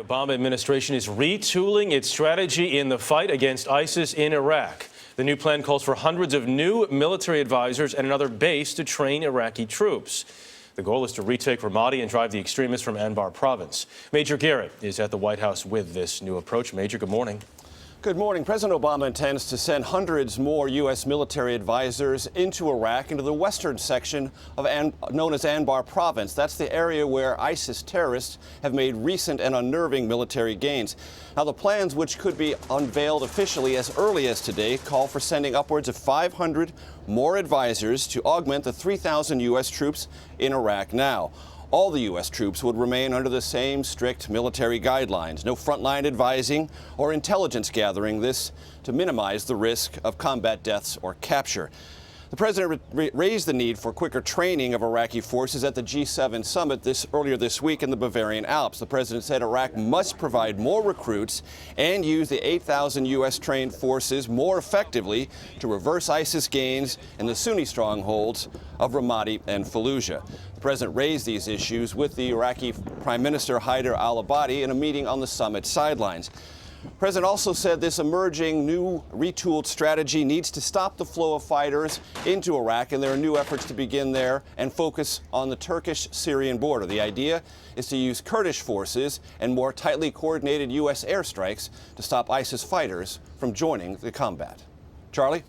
Obama administration is retooling its strategy in the fight against ISIS in Iraq. The new plan calls for hundreds of new military advisors and another base to train Iraqi troops. The goal is to retake Ramadi and drive the extremists from Anbar province. Major Garrett is at the White House with this new approach. Major, good morning. Good morning. President Obama intends to send hundreds more U.S. military advisors into Iraq, into the western section of known as Anbar province. That's the area where ISIS terrorists have made recent and unnerving military gains. Now, the plans, which could be unveiled officially as early as today, call for sending upwards of 500 more advisors to augment the 3,000 U.S. troops in Iraq now. All the U.S. troops would remain under the same strict military guidelines. No frontline advising or intelligence gathering, this to minimize the risk of combat deaths or capture. The president raised the need for quicker training of Iraqi forces at the G7 summit earlier this week in the Bavarian Alps. The president said Iraq must provide more recruits and use the 8,000 U.S. trained forces more effectively to reverse ISIS gains in the Sunni strongholds of Ramadi and Fallujah. The president raised these issues with the Iraqi Prime Minister Haider al-Abadi in a meeting on the summit sidelines. The president also said this emerging new retooled strategy needs to stop the flow of fighters into Iraq, and there are new efforts to begin there and focus on the Turkish-Syrian border. The idea is to use Kurdish forces and more tightly coordinated U.S. airstrikes to stop ISIS fighters from joining the combat. Charlie?